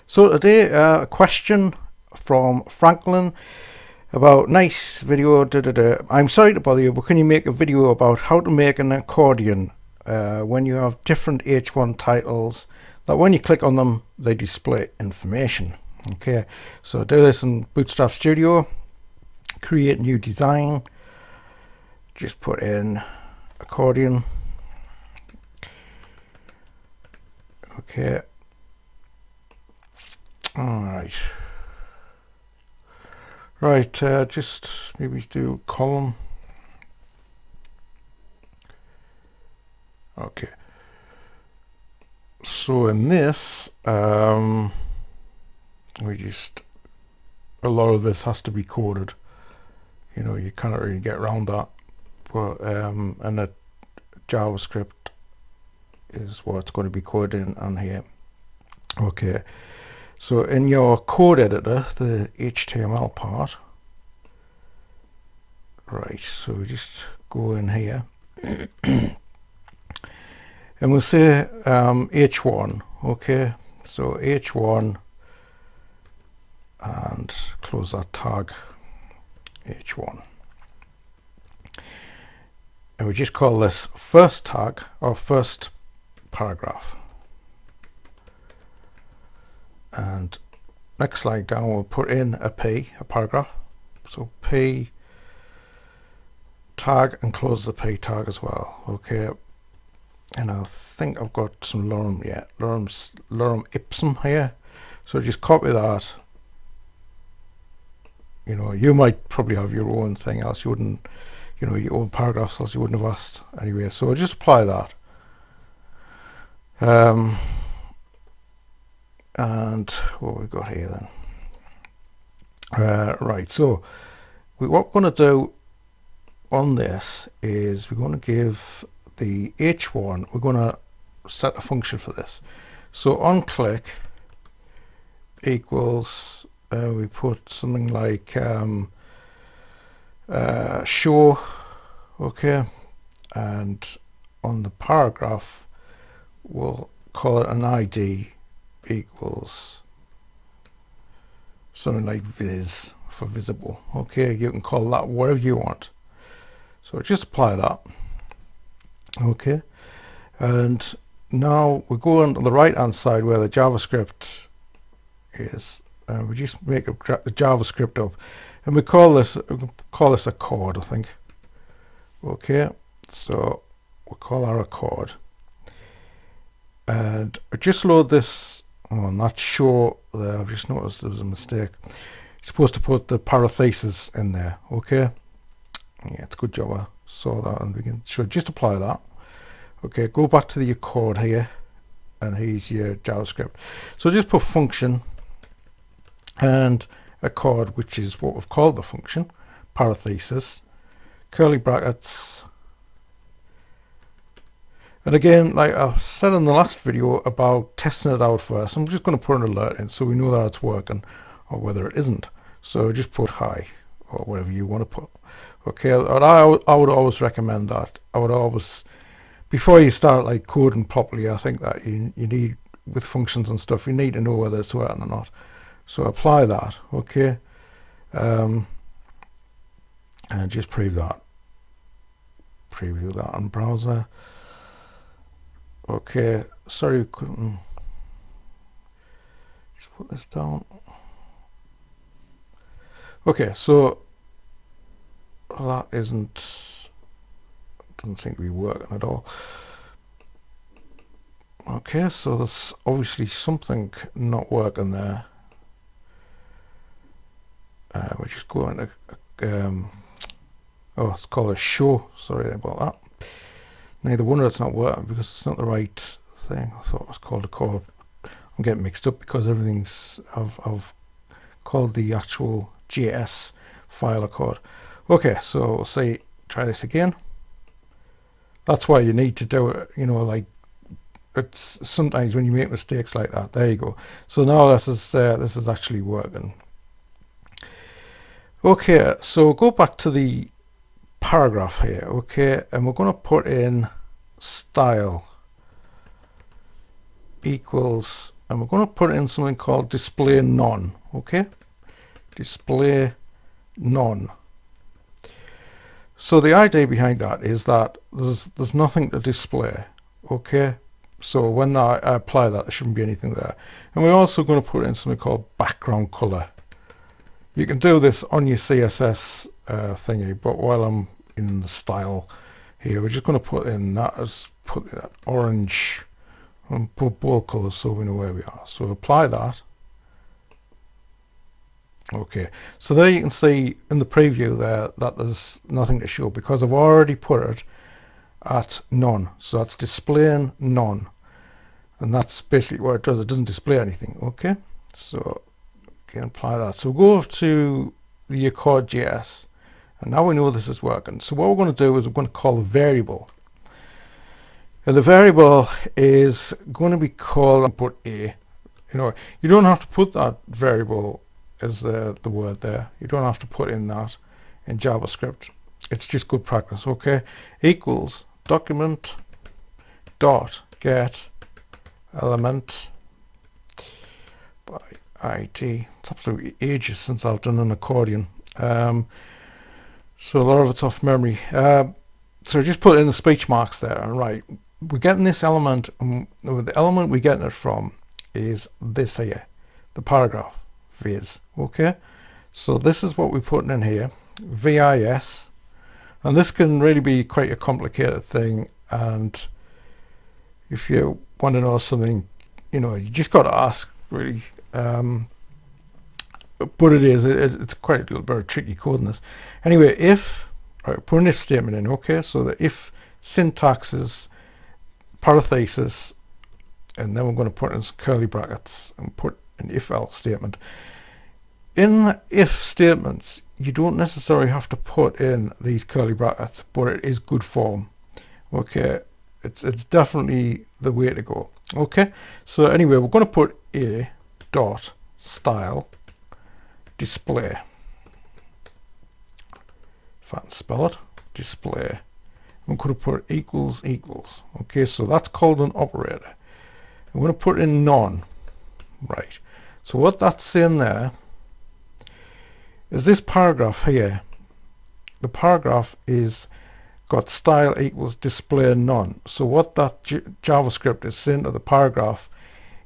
So today, a question from Franklin about nice video. I'm sorry to bother you, but can you make a video about how to make an accordion when you have different H1 titles that when you click on them, they display information? Okay, so do this in Bootstrap Studio, create new design, just put in accordion. Okay. Alright. Right, just maybe do column. Okay. So in this, we just, a lot of this has to be coded. You know, you can't really get around that. But, and the JavaScript is what's going to be coded in on here. Okay. So in your code editor, the HTML part, right, so we just go in here and we'll say H1, okay, so H1 and close that tag, H1. And we just call this first tag or first paragraph. And next slide down, we'll put in a paragraph. So P tag and close the P tag as well. Okay. And I think I've got some lorem, lorem ipsum here. So just copy that. You know, you might probably have your own thing, else you wouldn't, you know, your own paragraphs, else you wouldn't have asked anyway. So just apply that. And what we've got here then. Right, so what we're going to do on this is we're going to give the H1, we're going to set a function for this. So on click equals, we put something like show, okay, and on the paragraph we'll call it an ID equals something like viz for visible. Okay, you can call that whatever you want. So just apply that. Okay, and now we go on to the right hand side where the JavaScript is. We just make the JavaScript up, and we call this a chord, I think. Okay, so we'll call our chord, and I just load this. Oh, not sure there. I've just noticed there was a mistake. You're supposed to put the parentheses in there. Okay. Yeah, it's a good job I saw that, and we can just apply that. Okay, go back to your code here, and here's your JavaScript. So just put function and a chord, which is what we've called the function, parentheses, curly brackets. And again, like I said in the last video about testing it out first, I'm just going to put an alert in so we know that it's working or whether it isn't. So just put hi or whatever you want to put. Okay, I would always recommend that. I would always, before you start like coding properly, I think that you need, with functions and stuff, you need to know whether it's working or not. So apply that, okay, and just preview that on browser. Okay, sorry we couldn't just put this down. Okay, so that doesn't seem to be working at all. Okay, so there's obviously something not working there. We're just going to oh, it's called a show. Sorry about that. Now the wonder it's not working because it's not the right thing. I thought it was called a chord. I'm getting mixed up because everything's I've called the actual JS file a chord. Okay, so we'll say try this again. That's why you need to do it. You know, like it's sometimes when you make mistakes like that. There you go. So now this is actually working. Okay, so go back to the paragraph here, okay, and we're going to put in style equals and we're going to put in something called display none. Okay, display none. So the idea behind that is that there's nothing to display. Okay, so when I apply that, there shouldn't be anything there. And we're also going to put in something called background color. You can do this on your CSS thingy, but while I'm in the style here, we're just going to put in that as put that orange and put bold colors so we know where we are. So apply that. Okay, so there you can see in the preview there that there's nothing to show because I've already put it at none. So that's displaying none, and that's basically what it does. It doesn't display anything. Okay, so can apply that. So we'll go to the Accord.js, and now we know this is working. So what we're going to do is we're going to call a variable, and the variable is going to be called input a. You don't have to put that variable as the word there. You don't have to put in that in JavaScript. It's just good practice. Okay, equals document dot get element by IT. It's absolutely ages since I've done an accordion, so a lot of it's off memory. So just put in the speech marks there. Right, we're getting this element, and the element we're getting it from is this here, the paragraph viz. Okay, so this is what we're putting in here, vis, and this can really be quite a complicated thing, and if you want to know something, you just got to ask, really. But it's quite a little bit of tricky code in this. Anyway, if, right, put an if statement in. Okay, so the if syntax is parenthesis, and then we're going to put in some curly brackets and put an if else statement. In if statements, you don't necessarily have to put in these curly brackets, but it is good form. Okay, it's definitely the way to go. Okay, so anyway, we're going to put a dot style display. If I can spell it, display. I'm going to put equals equals. Okay, so that's called an operator. I'm going to put in none. Right. So what that's saying there is this paragraph here. The paragraph is got style equals display none. So what that JavaScript is saying to the paragraph,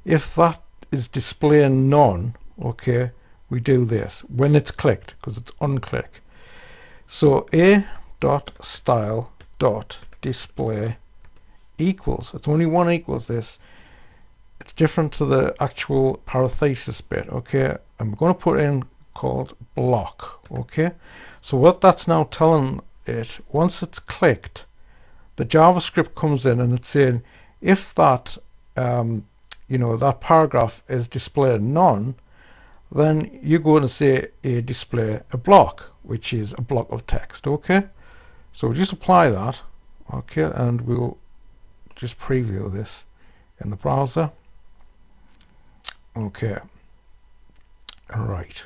if that is displaying none, okay, we do this when it's clicked, because it's unclick. So a dot style dot display equals, it's only one equals this. It's different to the actual parenthesis bit. Okay, and we're going to put in called block. Okay, so what that's now telling it, once it's clicked, the JavaScript comes in and it's saying if that that paragraph is displayed none, then you're going to say a display a block, which is a block of text. Okay, so we'll just apply that. Okay, and we'll just preview this in the browser. Okay, all right,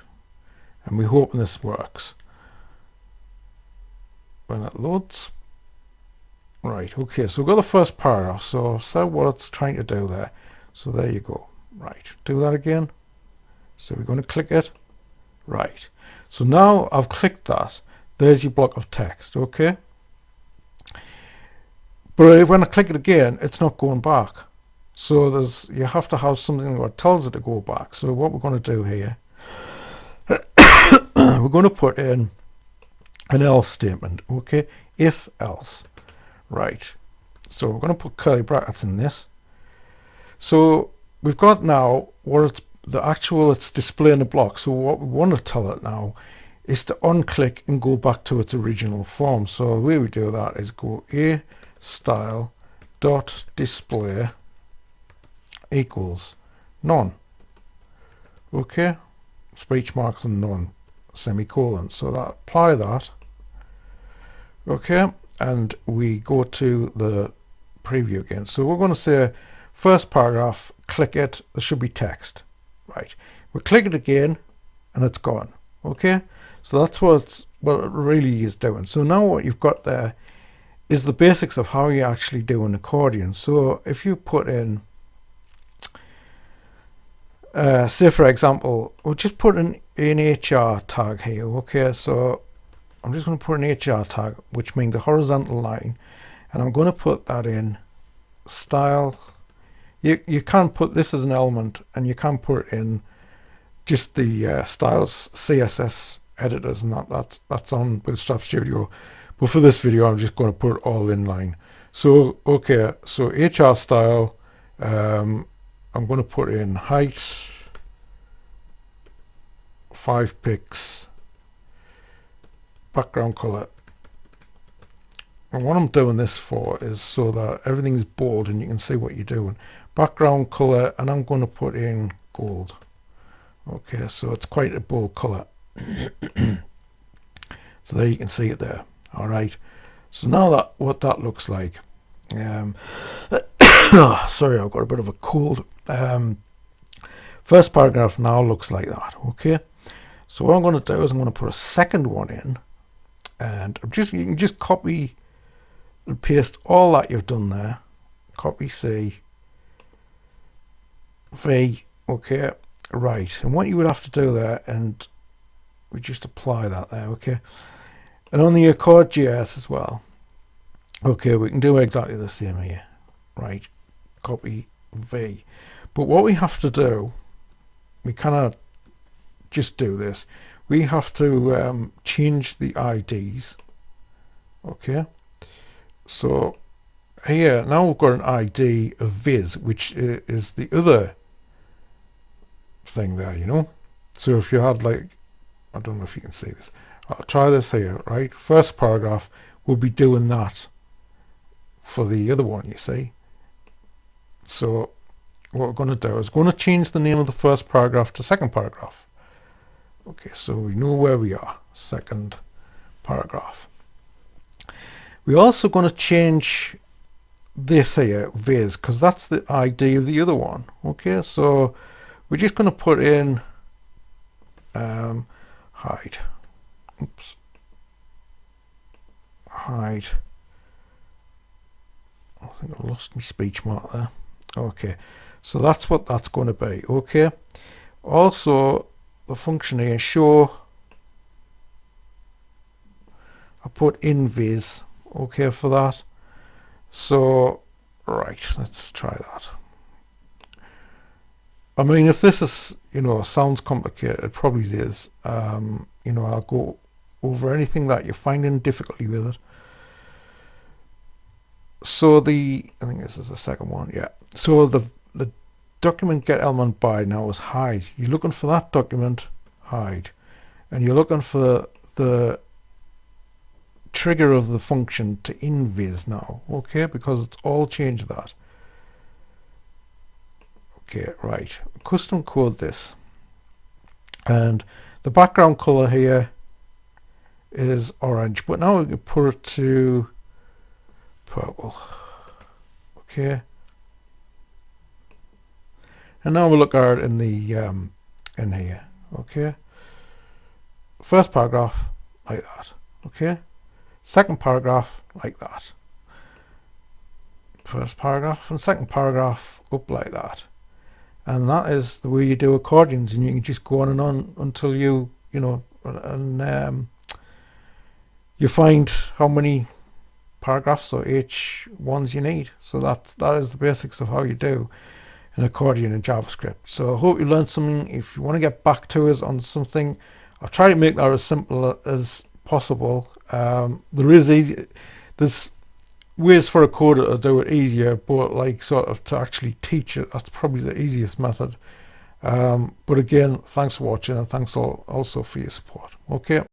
and we hope this works when it loads. Right, okay, so we've got the first paragraph, so what it's trying to do there. So there you go. Right, do that again. So we're going to click it. Right, so now I've clicked that. There's your block of text. Okay, but when I click it again, it's not going back. So you have to have something that tells it to go back. So what we're going to do here, we're going to put in an else statement. Okay, if else. Right, so we're going to put curly brackets in this. So we've got now what it's displaying a block. So what we want to tell it now is to unclick and go back to its original form. So the way we do that is go a style dot display equals none. Okay, speech marks and none, semicolon. So that apply that. Okay, and we go to the preview again. So we're going to say first paragraph, click it, there should be text. Right, we click it again and it's gone. Okay, so that's what it really is doing. So now what you've got there is the basics of how you actually do an accordion. So if you put in say for example, we'll just put an HR tag here. Okay, so I'm just going to put an HR tag, which means a horizontal line, and I'm going to put that in style. You can put this as an element, and you can put it in just the styles CSS editors, and that's on Bootstrap Studio. But for this video, I'm just going to put it all in line. So okay, so HR style. I'm going to put in height 5 pixels, background color. And what I'm doing this for is so that everything's bold and you can see what you're doing. Background color, and I'm going to put in gold. Okay, so it's quite a bold color. So there you can see it there. All right. So now that what that looks like. Sorry, I've got a bit of a cold. First paragraph now looks like that. Okay. So what I'm going to do is I'm going to put a second one in, and you can just copy and paste all that you've done there. Copy C, V. Okay. Right. And what you would have to do there, and we just apply that there. Okay. And on the Accordion.js as well. Okay, we can do exactly the same here. Right. Copy V. But what we have to do, we cannot just do this. We have to change the IDs. Okay. So here, now we've got an ID of Viz, which is the other thing there, you know. So if you had like, I don't know if you can see this. I'll try this here, right? First paragraph, we'll be doing that for the other one, you see. So what we're going to do is going to change the name of the first paragraph to second paragraph. Okay, so we know where we are. Second paragraph. We're also going to change this here, Viz, because that's the ID of the other one. Okay, so we're just going to put in height. Oops. Height. I think I lost my speech mark there. Okay, so that's what that's going to be. Okay, also the function here, show, I put in Viz. Okay, for that. So right, let's try that. I mean, if this is, you know, sounds complicated, it probably is. You know, I'll go over anything that you're finding difficulty with it. So I think this is the second one, yeah. So the document get element by now is hide. You're looking for that document, hide. And you're looking for the trigger of the function to invis now, okay, because it's all changed that. Okay, right. Custom code this. And the background color here is orange, but now we can put it to purple. Okay. And now we'll look at it in the in here. Okay. First paragraph like that. Okay. Second paragraph like that. First paragraph and second paragraph up like that. And that is the way you do accordions, and you can just go on and on until you know, and you find how many paragraphs or H1s you need. So that is the basics of how you do an accordion in JavaScript. So I hope you learned something. If you want to get back to us on something, I've tried to make that as simple as possible. There's ways for a coder to do it easier, but like sort of to actually teach it, that's probably the easiest method. But again, thanks for watching, and thanks also for your support. Okay.